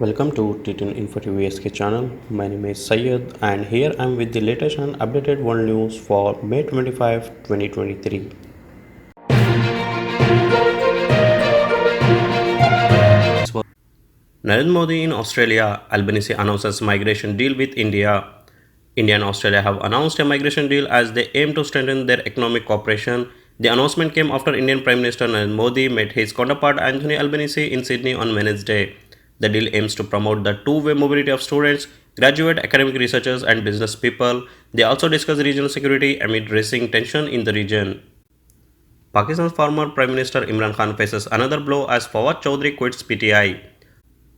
Welcome to Titan Info TV SK channel. My name is Syed and here I am with the latest and updated world news for May 25, 2023. Narendra Modi in Australia, Albanese announces migration deal with India. India and Australia have announced a migration deal as they aim to strengthen their economic cooperation. The announcement came after Indian Prime Minister Narendra Modi met his counterpart Anthony Albanese in Sydney on Wednesday. The deal aims to promote the two-way mobility of students, graduate academic researchers and business people. They also discuss regional security amid rising tension in the region. Pakistan's former Prime Minister Imran Khan faces another blow as Fawad Chaudhry quits PTI.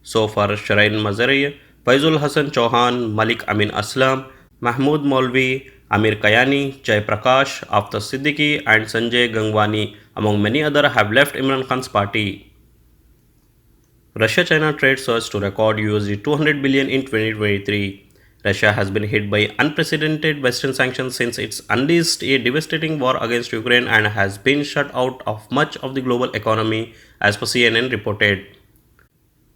So far, Sharain Mazari, Faizul Hassan Chauhan, Malik Amin Aslam, Mahmood Maulvi, Amir Kayani, Jai Prakash, Aftab Siddiqui and Sanjay Gangwani, among many others, have left Imran Khan's party. Russia-China trade surged to record USD 200 billion in 2023. Russia has been hit by unprecedented Western sanctions since it unleashed a devastating war against Ukraine and has been shut out of much of the global economy, as per CNN reported.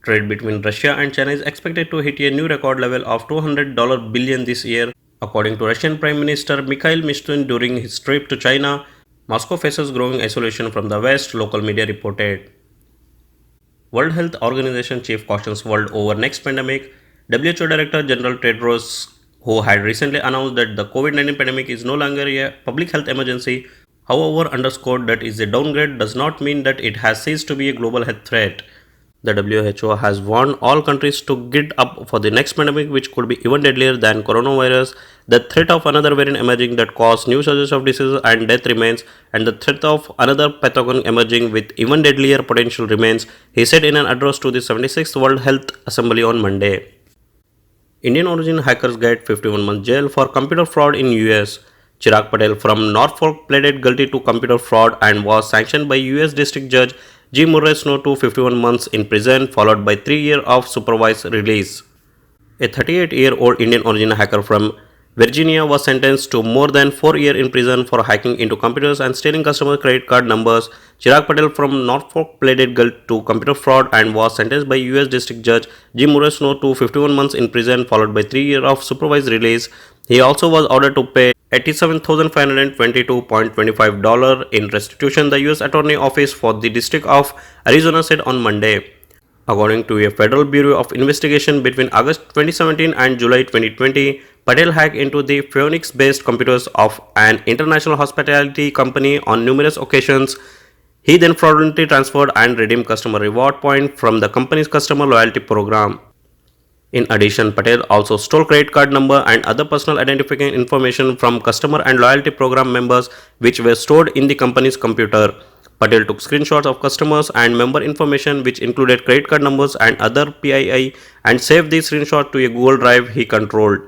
Trade between Russia and China is expected to hit a new record level of $200 billion this year, according to Russian Prime Minister Mikhail Mishustin during his trip to China. Moscow faces growing isolation from the West, local media reported. World Health Organization chief cautions world over next pandemic. WHO Director General Tedros, who had recently announced that the COVID-19 pandemic is no longer a public health emergency, however, underscored that is a downgrade does not mean that it has ceased to be a global health threat. The WHO has warned all countries to get up for the next pandemic, which could be even deadlier than coronavirus. The threat of another variant emerging that cause new surges of disease and death remains, and the threat of another pathogen emerging with even deadlier potential remains, he said in an address to the 76th World Health Assembly on Monday. Indian origin hackers get 51 months jail for computer fraud in US. Chirag Patel from Norfolk pleaded guilty to computer fraud and was sanctioned by US District Judge G. Murray Snow to 51 months in prison, followed by 3 years of supervised release. A 38-year-old Indian origin hacker from Virginia was sentenced to more than 4 years in prison for hacking into computers and stealing customer credit card numbers. Chirag Patel from Norfolk pleaded guilty to computer fraud and was sentenced by US District Judge G. Murray Snow to 51 months in prison, followed by 3 years of supervised release. He also was ordered to pay $87,522.25 in restitution, the U.S. Attorney Office for the District of Arizona said on Monday. According to a Federal Bureau of Investigation, between August 2017 and July 2020, Patel hacked into the Phoenix-based computers of an international hospitality company on numerous occasions. He then fraudulently transferred and redeemed customer reward points from the company's customer loyalty program. In addition, Patel also stole credit card number and other personal identifying information from customer and loyalty program members, which were stored in the company's computer. Patel took screenshots of customers and member information, which included credit card numbers and other PII, and saved the screenshot to a Google Drive he controlled.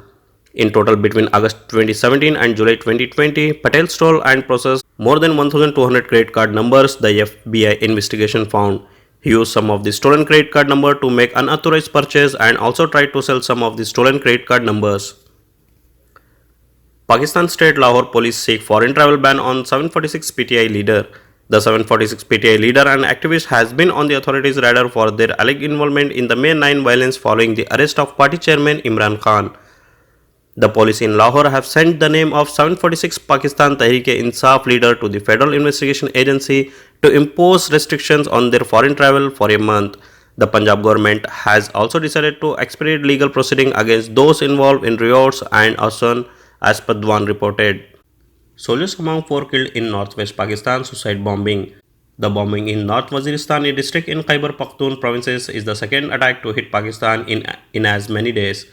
In total, between August 2017 and July 2020, Patel stole and processed more than 1,200 credit card numbers, the FBI investigation found. He used some of the stolen credit card number to make unauthorized purchase and also tried to sell some of the stolen credit card numbers. Pakistan State Lahore Police seek foreign travel ban on 746 PTI leader. The 746 PTI leader and activist has been on the authorities' radar for their alleged involvement in the May 9 violence following the arrest of party chairman Imran Khan. The police in Lahore have sent the name of 746 Pakistan Tehreek-e-Insaf leader to the Federal Investigation Agency to impose restrictions on their foreign travel for a month. The Punjab government has also decided to expedite legal proceedings against those involved in riots and arson, as Padwan reported. Soldiers among 4 killed in northwest Pakistan suicide bombing. The bombing in North Waziristan, a district in Khyber Pakhtunkhwa provinces, is the second attack to hit Pakistan in as many days.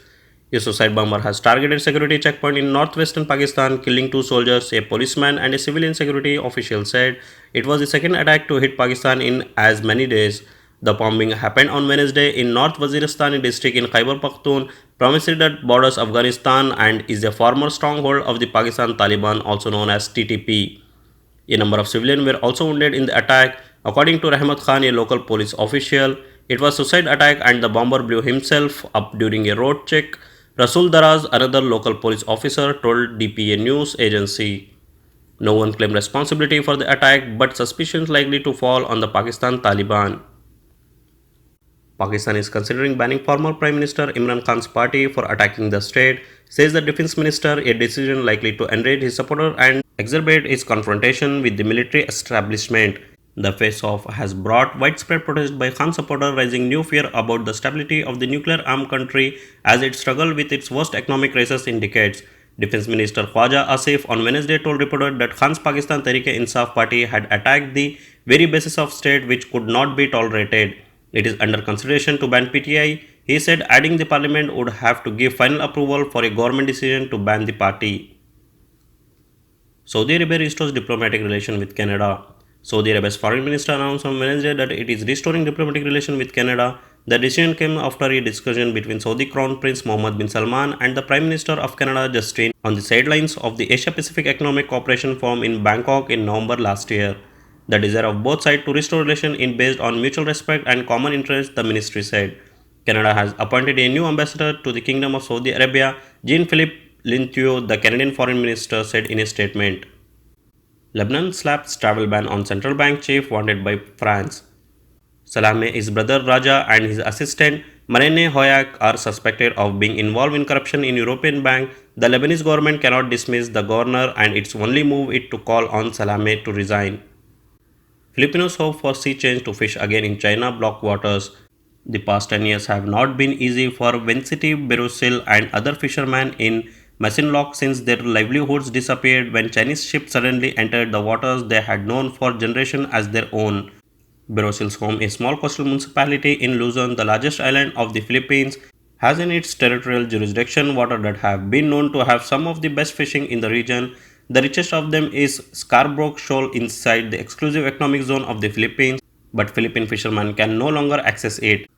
A suicide bomber has targeted security checkpoint in northwestern Pakistan, killing 2 soldiers, a policeman and a civilian security official said. It was the second attack to hit Pakistan in as many days. The bombing happened on Wednesday in North Waziristan district in Khyber Pakhtunkhwa province that borders Afghanistan and is a former stronghold of the Pakistan Taliban, also known as TTP. A number of civilians were also wounded in the attack, according to Rahmat Khan, a local police official. It was a suicide attack and the bomber blew himself up during a road check. Rasul Daraz, another local police officer, told DPA news agency. No one claimed responsibility for the attack, but suspicions likely to fall on the Pakistan Taliban. Pakistan is considering banning former Prime Minister Imran Khan's party for attacking the state, says the defense minister, a decision likely to enrage his supporters and exacerbate its confrontation with the military establishment. The face-off has brought widespread protest by Khan supporters, raising new fear about the stability of the nuclear-armed country as it struggles with its worst economic crisis in decades. Defense Minister Khwaja Asif on Wednesday told reporters that Khan's Pakistan Tehreek-e-Insaf party had attacked the very basis of state which could not be tolerated. It is under consideration to ban PTI, he said, adding the parliament would have to give final approval for a government decision to ban the party. Saudi Arabia restores diplomatic relation with Canada. Saudi Arabia's foreign minister announced on Wednesday that it is restoring diplomatic relations with Canada. The decision came after a discussion between Saudi Crown Prince Mohammed bin Salman and the Prime Minister of Canada, Justin, on the sidelines of the Asia Pacific Economic Cooperation Forum in Bangkok in November last year. The desire of both sides to restore relations is based on mutual respect and common interest, the ministry said. Canada has appointed a new ambassador to the Kingdom of Saudi Arabia, Jean-Philippe Lintuo, the Canadian foreign minister said in a statement. Lebanon slaps travel ban on central bank chief wanted by France. Salameh's brother Raja and his assistant Marine Hoyak are suspected of being involved in corruption in European bank. The Lebanese government cannot dismiss the governor and its only move is to call on Salameh to resign. Filipinos hope for sea change to fish again in China block waters. The past 10 years have not been easy for Vincenti Berusil and other fishermen in Masinloc since their livelihoods disappeared when Chinese ships suddenly entered the waters they had known for generations as their own. Berusil's home, a small coastal municipality in Luzon, the largest island of the Philippines, has in its territorial jurisdiction water that have been known to have some of the best fishing in the region. The richest of them is Scarborough Shoal inside the exclusive economic zone of the Philippines, but Philippine fishermen can no longer access it.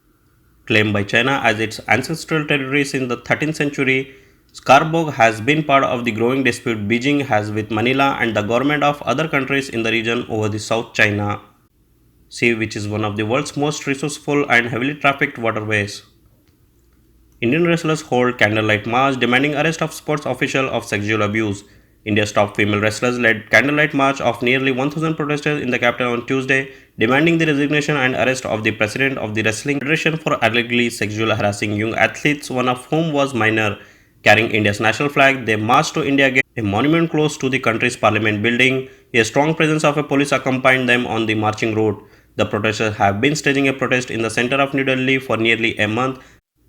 Claimed by China as its ancestral territory since the 13th century, Scarborough has been part of the growing dispute Beijing has with Manila and the government of other countries in the region over the South China Sea, which is one of the world's most resourceful and heavily trafficked waterways. Indian wrestlers hold candlelight march demanding arrest of sports official of sexual abuse. India's top female wrestlers led candlelight march of nearly 1,000 protesters in the capital on Tuesday, demanding the resignation and arrest of the president of the Wrestling Federation for allegedly sexual harassing young athletes, one of whom was minor. Carrying India's national flag, they marched to India Gate, a monument close to the country's parliament building. A strong presence of a police accompanied them on the marching route. The protesters have been staging a protest in the center of New Delhi for nearly a month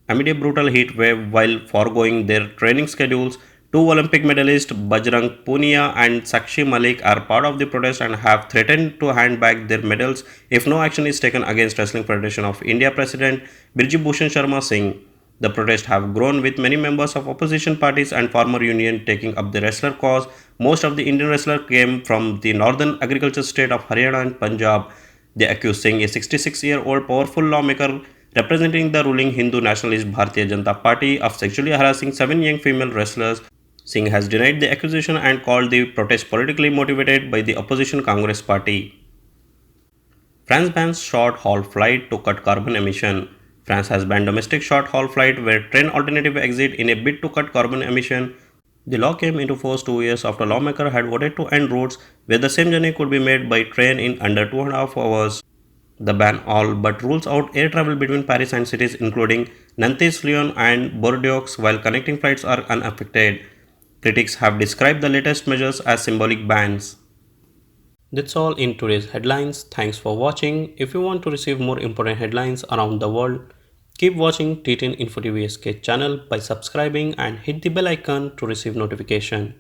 amid a brutal heat wave while foregoing their training schedules. Two Olympic medalists Bajrang Punia and Sakshi Malik are part of the protest and have threatened to hand back their medals if no action is taken against Wrestling Federation of India President Birji Bhushan Sharma Singh. The protests have grown with many members of opposition parties and farmer union taking up the wrestler cause. Most of the Indian wrestlers came from the northern agriculture state of Haryana and Punjab. They accused Singh, a 66-year-old powerful lawmaker representing the ruling Hindu nationalist Bharatiya Janata Party, of sexually harassing 7 young female wrestlers. Singh has denied the accusation and called the protest politically motivated by the opposition Congress party. France bans short-haul flight to cut carbon emission. France has banned domestic short-haul flight where train alternative exit in a bid to cut carbon emission. The law came into force 2 years after lawmakers had voted to end routes where the same journey could be made by train in under 2.5 hours. The ban all but rules out air travel between Paris and cities including Nantes, Lyon and Bordeaux, while connecting flights are unaffected. Critics have described the latest measures as symbolic bans. That's all in today's headlines. Thanks for watching. If you want to receive more important headlines around the world, keep watching T10 Info TV SK channel by subscribing and hit the bell icon to receive notification.